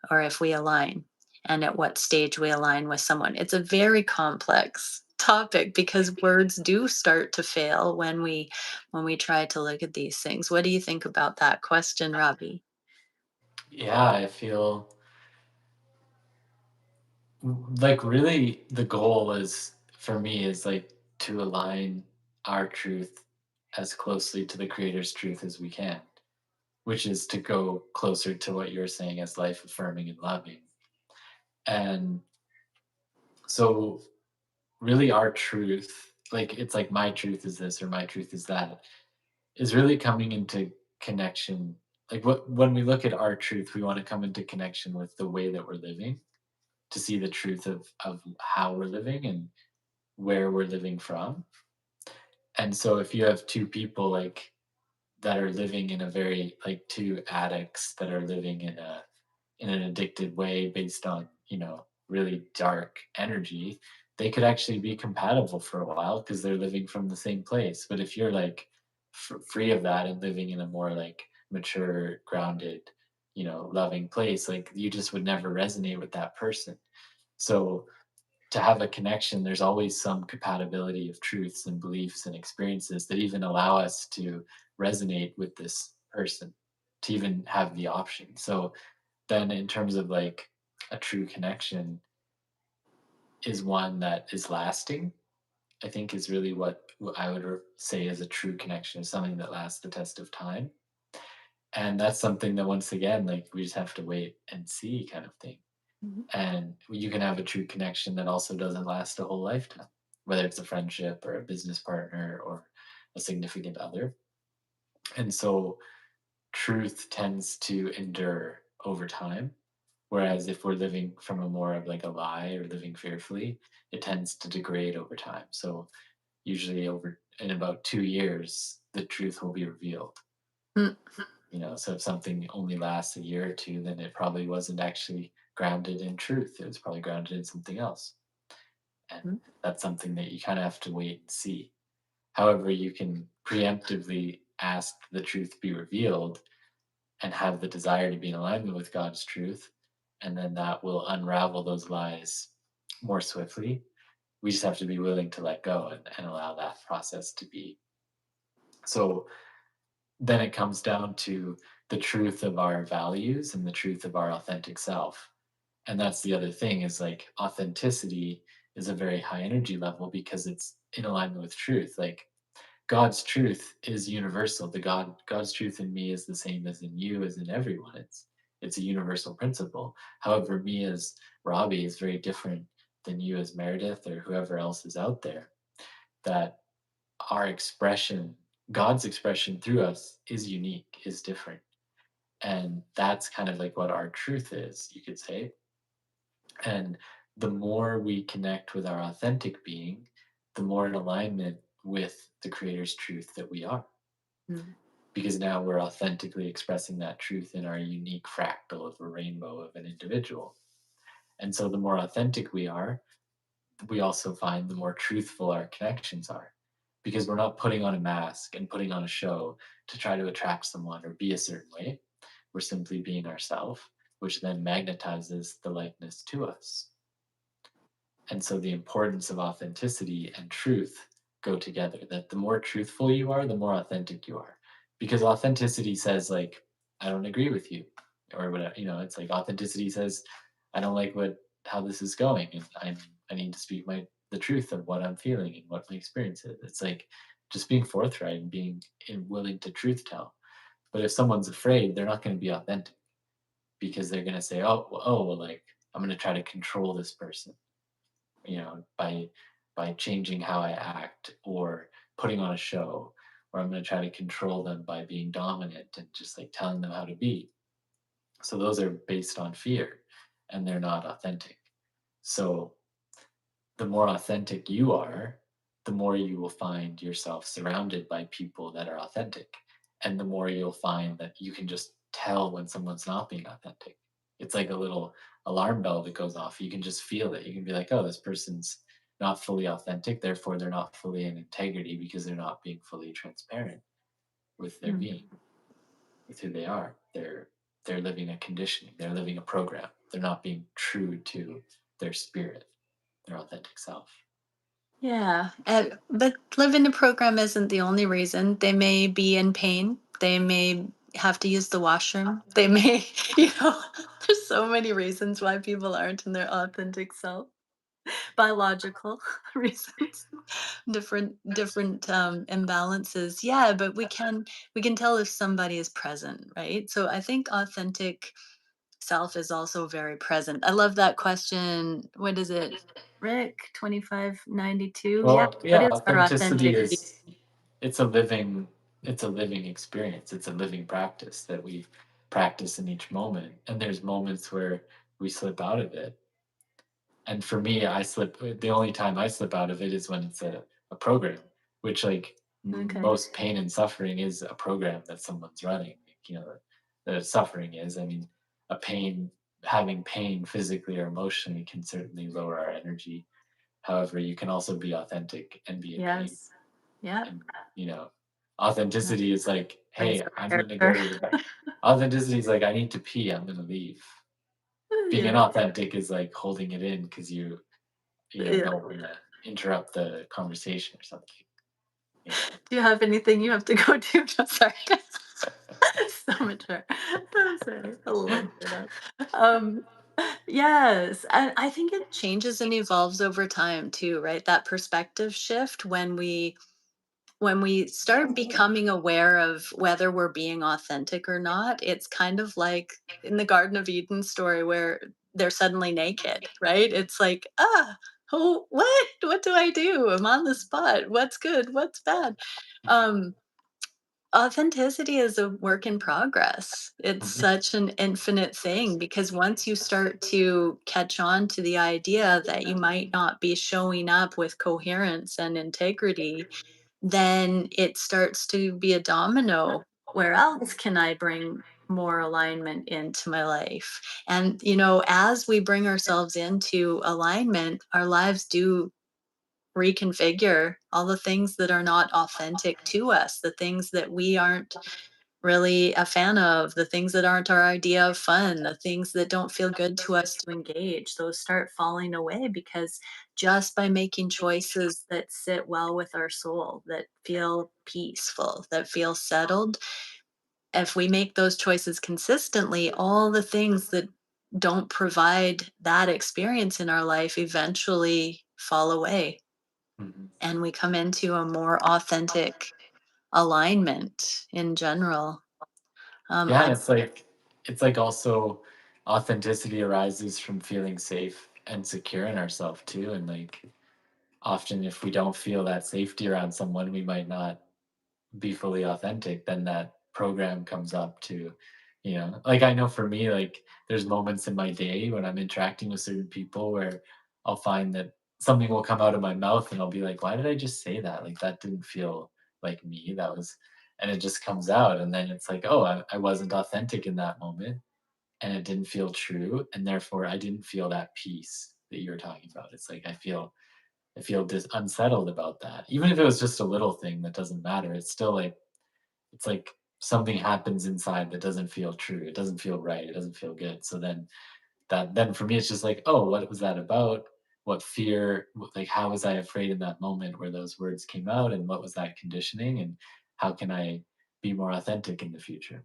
or if we align and at what stage we align with someone. It's a very complex topic because words do start to fail when we try to look at these things. What do you think about that question, Robbie? Yeah, I feel like really the goal is for me is like to align our truth as closely to the creator's truth as we can, which is to go closer to what you're saying as life affirming and loving. And so really our truth, like it's like my truth is this or my truth is that, is really coming into connection. Like what when we look at our truth, we want to come into connection with the way that we're living, to see the truth of how we're living and where we're living from. And so if you have two people like that are living in a very like two addicts that are living in an addicted way based on, really dark energy, they could actually be compatible for a while because they're living from the same place. But if you're like free of that and living in a more like mature, grounded, loving place, like you just would never resonate with that person. So to have a connection, there's always some compatibility of truths and beliefs and experiences that even allow us to resonate with this person, to even have the option. So then in terms of like a true connection is one that is lasting, I think is really what I would say is a true connection, is something that lasts the test of time. And that's something that once again, like we just have to wait and see kind of thing. Mhm. And you can have a true connection that also doesn't last a whole lifetime, whether it's a friendship or a business partner or a significant other. And so truth tends to endure over time. Whereas if we're living from a more of like a lie or living fearfully, it tends to degrade over time. So usually over in about 2 years, the truth will be revealed. Mm, So if something only lasts a year or two, then it probably wasn't actually grounded in truth. It was probably grounded in something else. And mm, that's something that you kind of have to wait and see. However, you can preemptively ask the truth be revealed and have the desire to be in alignment with God's truth. And then that will unravel those lies more swiftly. We just have to be willing to let go and allow that process to be. So then it comes down to the truth of our values and the truth of our authentic self. And that's the other thing, is like authenticity is a very high energy level because it's in alignment with truth. Like God's truth is universal. God's truth in me is the same as in you, as in everyone. It's a universal principle. However, me as Robbie is very different than you as Meredith or whoever else is out there. That our expression, God's expression through us, is unique, is different. And that's kind of like what our truth is, you could say. And the more we connect with our authentic being, the more in alignment with the Creator's truth that we are. mm, Because now we're authentically expressing that truth in our unique fractal of a rainbow of an individual. And so the more authentic we are, we also find the more truthful our connections are. Because we're not putting on a mask and putting on a show to try to attract someone or be a certain way. We're simply being ourselves, which then magnetizes the likeness to us. And so the importance of authenticity and truth go together. That the more truthful you are, the more authentic you are. Because authenticity says like, I don't agree with you. Or whatever, it's like authenticity says, I don't like how this is going, and I need to speak the truth of what I'm feeling and what my experience is. It's like just being forthright and being willing to truth tell. But if someone's afraid, they're not going to be authentic because they're going to say, well, like I'm going to try to control this person, by changing how I act or putting on a show, or I'm going to try to control them by being dominant and just like telling them how to be. So those are based on fear and they're not authentic. So the more authentic you are, the more you will find yourself surrounded by people that are authentic. And the more you'll find that you can just tell when someone's not being authentic. It's like a little alarm bell that goes off. You can just feel it. You can be like, oh, this person's not fully authentic. Therefore, they're not fully in integrity because they're not being fully transparent with their mm. being, with who they are. They're living a conditioning. They're living a program. They're not being true to their spirit, their authentic self. Yeah, but living the program isn't the only reason. They may be in pain. They may have to use the washroom. They may, there's so many reasons why people aren't in their authentic self. Biological reasons, different imbalances. Yeah, but we can tell if somebody is present, right? So I think authentic self is also very present. I love that question. What is it? Rick 2592. Yeah. Well, What yeah, is our authenticity authentic being? is it's a living it's a living experience. It's a living practice that we practice in each moment. And there's moments where we slip out of it. And for me, the only time I slip out of it is when it's a program, which like Okay. most pain and suffering is a program that someone's running. The suffering is, I mean, a pain having pain physically or emotionally can certainly lower our energy. However, you can also be authentic and be in pain. Yes. Yeah. And, authenticity is like, Brings hey, out I'm going to go character. to authenticity is like, I need to pee, I'm going to leave. Being Yeah. inauthentic is like holding it in because you Yeah. don't want to interrupt the conversation or something. You know. Do you have anything you have to go to? No, sorry. So mature. That's right. I love that. Um, yes, and I think it changes and evolves over time too, right? That perspective shift when we start becoming aware of whether we're being authentic or not, it's kind of like in the Garden of Eden story where they're suddenly naked, right? It's like, oh, what? What do I do? I'm on the spot. What's good? What's bad? Um, Authenticity is a work in progress. It's Mhm. such an infinite thing because once you start to catch on to the idea that you might not be showing up with coherence and integrity, then it starts to be a domino. Where else can I bring more alignment into my life? And, as we bring ourselves into alignment, our lives do reconfigure. All the things that are not authentic to us, the things that we aren't really a fan of, the things that aren't our idea of fun, the things that don't feel good to us to engage, those start falling away because just by making choices that sit well with our soul, that feel peaceful, that feel settled, if we make those choices consistently, all the things that don't provide that experience in our life eventually fall away Mhm. and we come into a more authentic alignment in general. Yeah, and I it's like also authenticity arises from feeling safe and secure in ourselves too. And like often if we don't feel that safety around someone, we might not be fully authentic, then that program comes up to, like I know for me, like there's moments in my day when I'm interacting with certain people where I'll find that something will come out of my mouth and I'll be like, why did I just say that? Like that didn't feel like me. That was, and it just comes out. And then it's like, oh, I wasn't authentic in that moment and it didn't feel true. And therefore I didn't feel that peace that you were talking about. It's like, I feel unsettled about that. Even if it was just a little thing that doesn't matter, it's still like it's like something happens inside that doesn't feel true. It doesn't feel right. It doesn't feel good. So then for me it's just like, oh, what was that about? What fear, like how was I afraid in that moment where those words came out and what was that conditioning and how can I be more authentic in the future?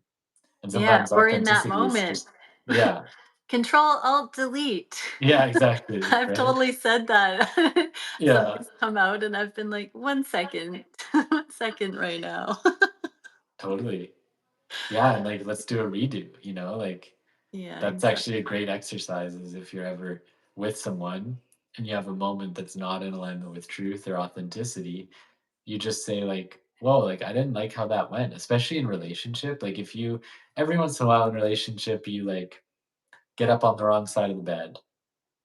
And Yeah, sometimes or in that authenticity is moment. just yeah. Control Alt Delete. Yeah, exactly, I've right? totally said that. Yeah, Something's come out and I've been like, 1 second. 1 second right now. totally. Yeah, and like let's do a redo, like Yeah, that's exactly. actually a great exercise is if you're ever with someone and you have a moment that's not in alignment with truth or authenticity, you just say like, whoa, like I didn't like how that went, especially in relationship. Like if you every once in a while in relationship, you like get up on the wrong side of the bed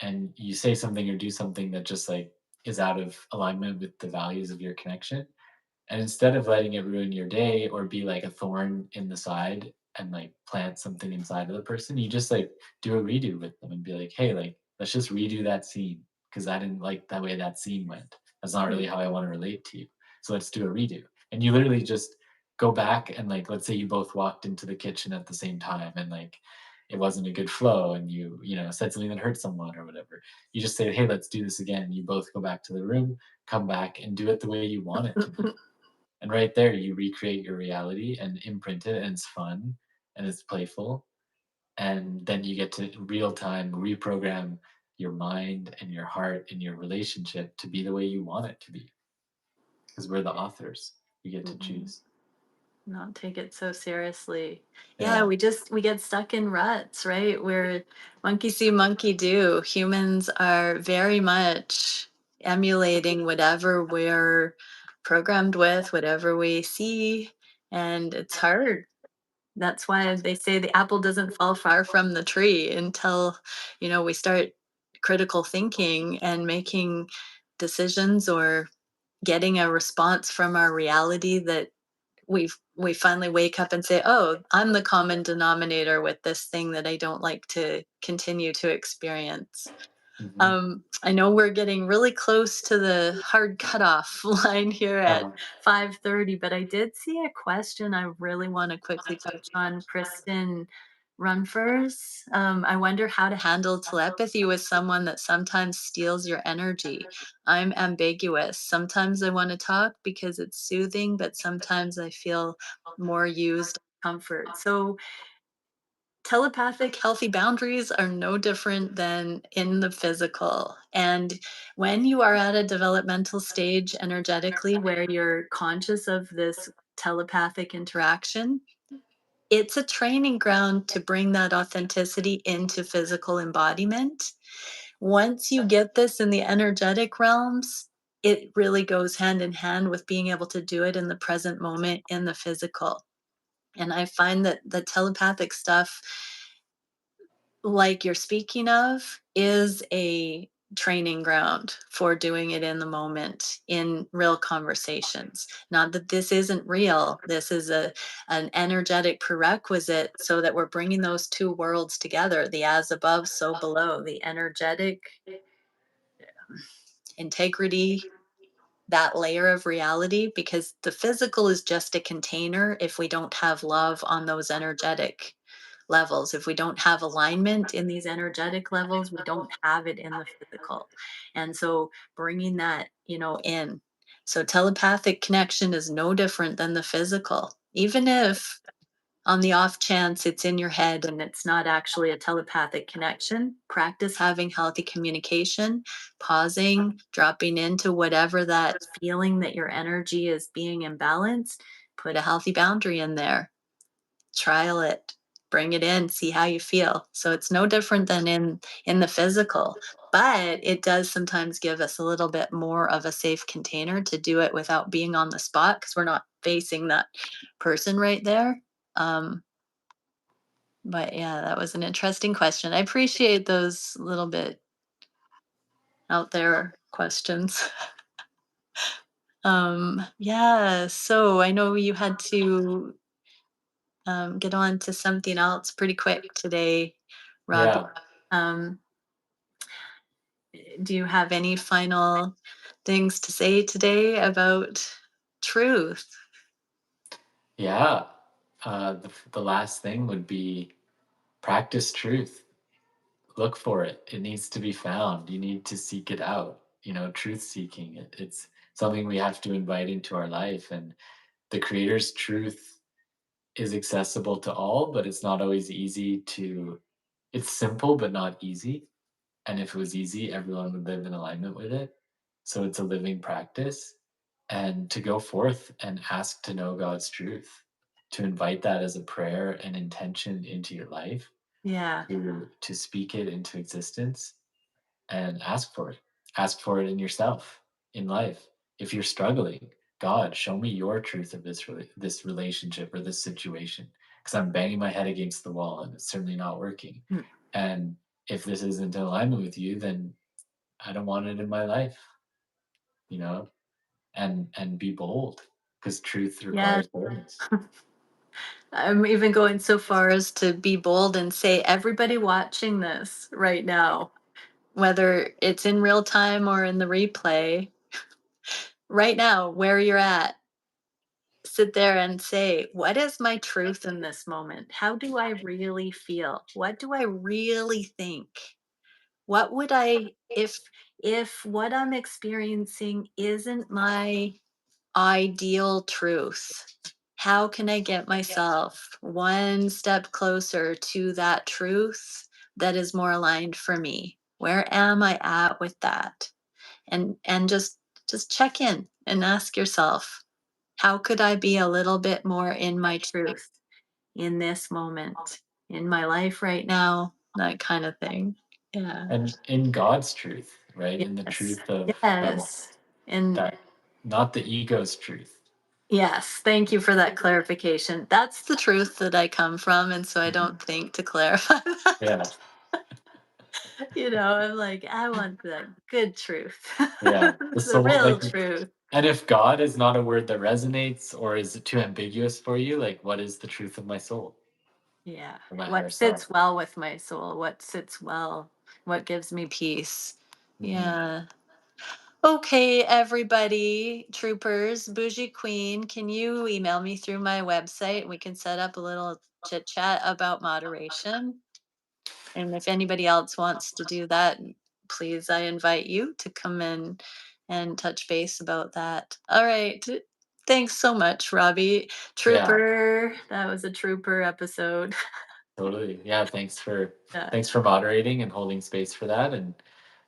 and you say something or do something that just like is out of alignment with the values of your connection. And instead of letting it ruin your day or be like a thorn in the side and like plant something inside of the person, you just like do a redo with them and be like, hey, like, let's just redo that scene because I didn't like the way that scene went. That's not really Mm, how I want to relate to you. So let's do a redo. And you literally just go back and like, let's say you both walked into the kitchen at the same time and like, it wasn't a good flow and you said something that hurt someone or whatever. You just say, hey, let's do this again. You both go back to the room, come back and do it the way you want it to be, and right there, you recreate your reality and imprint it, and it's fun and it's playful. And then you get to real time reprogram your mind and your heart and your relationship to be the way you want it to be. Because we're the authors. We get to mm, choose. Not take it so seriously. Yeah, Yeah. we get stuck in ruts, right? We're monkey see, monkey do. Humans are very much emulating whatever we're programmed with, whatever we see, and it's hard. That's why they say the apple doesn't fall far from the tree until, we start critical thinking and making decisions or getting a response from our reality that we finally wake up and say, "Oh, I'm the common denominator with this thing that I don't like to continue to experience." Hmm. I know we're getting really close to the hard cutoff line here at Uh, 5:30, but I did see a question I really want to quickly touch on. Kristen Runfers. I wonder how to handle telepathy with someone that sometimes steals your energy. I'm ambiguous. Sometimes I want to talk because it's soothing, but sometimes I feel more used, comfort. So telepathic healthy boundaries are no different than in the physical. And when you are at a developmental stage energetically where you're conscious of this telepathic interaction, it's a training ground to bring that authenticity into physical embodiment. Once you get this in the energetic realms, it really goes hand in hand with being able to do it in the present moment in the physical. And I find that the telepathic stuff, like you're speaking of, is a training ground for doing it in the moment in real conversations. Not that this isn't real. This is an energetic prerequisite so that we're bringing those two worlds together, the as above, so below, the energetic integrity, that layer of reality, because the physical is just a container if we don't have love on those energetic levels. If we don't have alignment in these energetic levels, we don't have it in the physical. And so bringing that, in. So telepathic connection is no different than the physical. Even if on the off chance it's in your head and it's not actually a telepathic connection, practice having healthy communication, pausing, dropping into whatever that feeling that your energy is being imbalanced. Put a healthy boundary in there, trial it, bring it in, see how you feel. So it's no different than in the physical, but it does sometimes give us a little bit more of a safe container to do it without being on the spot because we're not facing that person right there. um, but yeah, that was an interesting question. I appreciate those little bit out there questions. Yeah, so I know you had to get on to something else pretty quick today, Robbie. Yeah. Um, do you have any final things to say today about truth? Yeah. The last thing would be practice truth. Look for it. It needs to be found. You need to seek it out. Truth seeking. It's something we have to invite into our life. And the Creator's truth is accessible to all, but it's not always easy to. It's simple, but not easy. And if it was easy, everyone would live in alignment with it. So it's a living practice. And to go forth and ask to know God's truth, to invite that as a prayer and intention into your life, Yeah. to speak it into existence and ask for it. Ask for it in yourself, in life. If you're struggling, God, show me your truth of this relationship or this situation, because I'm banging my head against the wall and it's certainly not working. Mm. And if this isn't in alignment with you, then I don't want it in my life, you know, and be bold because truth Yeah. requires boldness. I'm even going so far as to be bold and say, everybody watching this right now, whether it's in real time or in the replay, right now, where you're at, sit there and say, what is my truth in this moment? How do I really feel? What do I really think? What would I, if what I'm experiencing isn't my ideal truth, how can I get myself one step closer to that truth that is more aligned for me? Where am I at with that? And just check in and ask yourself, how could I be a little bit more in my truth in this moment, in my life right now? That kind of thing. Yeah. And in God's truth, right? In the Yes. truth of Yes. And that, not the ego's truth. yes, thank you for that clarification. That's the truth that I come from, and so I Mhm. don't think to clarify that. Yeah, I'm like, I want the good truth, yeah. The the soul, real like, truth. and if God is not a word that resonates, or is it too ambiguous for you, like, what is the truth of my soul Yeah. or my higher What self? sits well with my soul? What sits well? What gives me peace? Hmm. Yeah. Okay, everybody, troopers, Bougie Queen, can you email me through my website? We can set up a little chit chat about moderation. And if anybody else wants to do that, please, I invite you to come in and touch base about that. All right. Thanks so much, Robbie. Yeah. Trooper. That was a trooper episode. Totally. Yeah, Yeah. thanks for moderating and holding space for that. And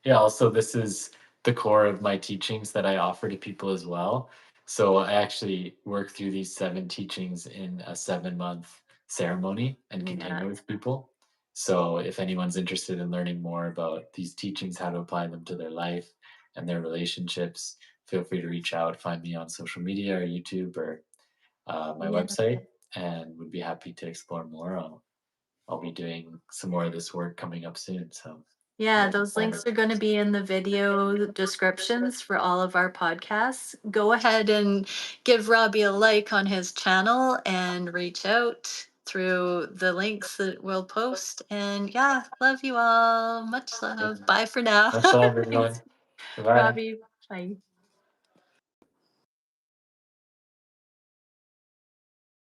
yeah, also this is the core of my teachings that I offer to people as well. So I actually work through these 7 teachings in a 7-month ceremony and Yeah. container with people. So if anyone's interested in learning more about these teachings, how to apply them to their life and their relationships, feel free to reach out, find me on social media or YouTube or my Yeah. website, and would be happy to explore more. I'll be doing some more of this work coming up soon, so I'm Yeah, looking those links forward. are going to be in the video descriptions for all of our podcasts. Go ahead and give Robbie a like on his channel and reach out through the links that we'll post. And yeah, love you all. Much love. Bye for now. Much love, everyone. Thanks, Goodbye. Robbie. Bye.